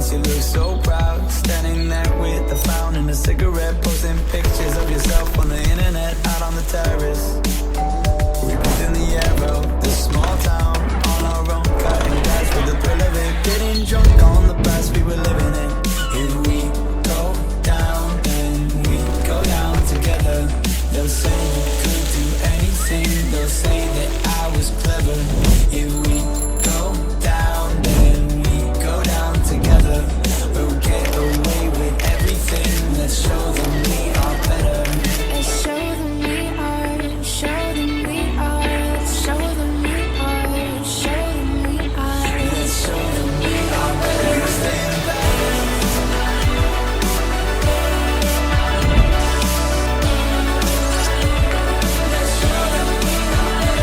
once you look so proud, standing there with a fountain and a cigarette, posting pictures of yourself on the internet, out on the terrace. We breathe in the air of this small town, on our own, cutting glass with the thrill of it, getting drunk on the past we were living in. If we go down, then we go down together. They'll say you could do anything, they'll say that I was clever. If we go down, then we go down together. We'll get away with everything, let's show them we are better. Let's show them we are, show them we are, show them we are, show them we are. Let's show them we are better. We're staying back. Let's show them we are better. Let's show them we are better.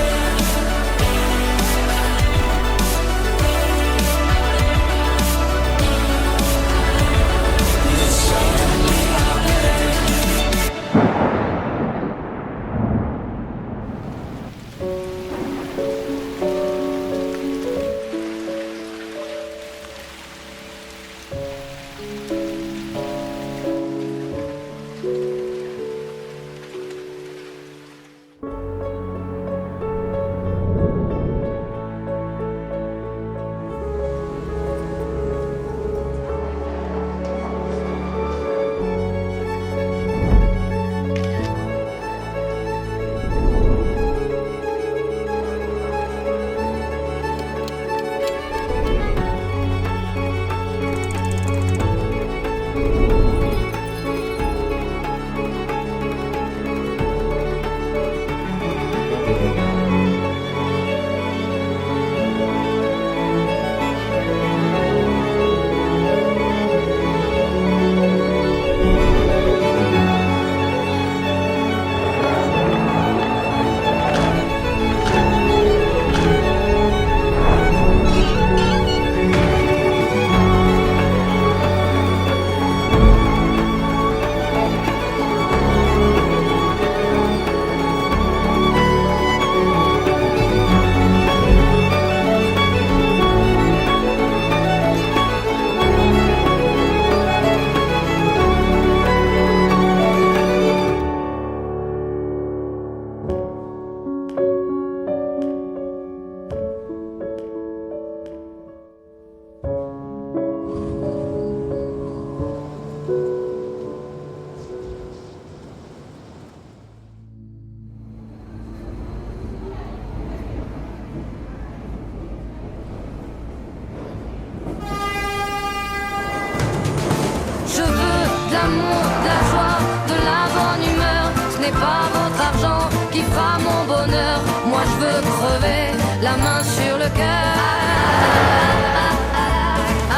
Je veux de l'amour, de la joie, de la bonne humeur. Ce n'est pas votre argent qui fera mon bonheur. Moi je veux crever la main sur le cœur.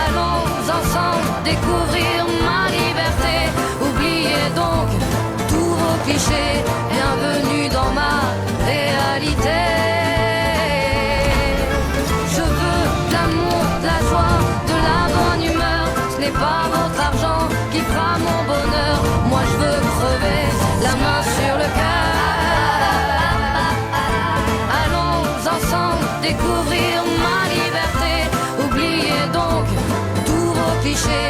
Allons ensemble découvrir ma liberté. Oubliez donc tous vos clichés. Bienvenue dans ma réalité. Je veux de l'amour, de la joie, de la bonne humeur. Ce n'est pas votre argent qui fera mon bonheur. Moi je veux crever la main sur le cœur. Allons ensemble découvrir ma liberté. Oubliez donc tous vos clichés.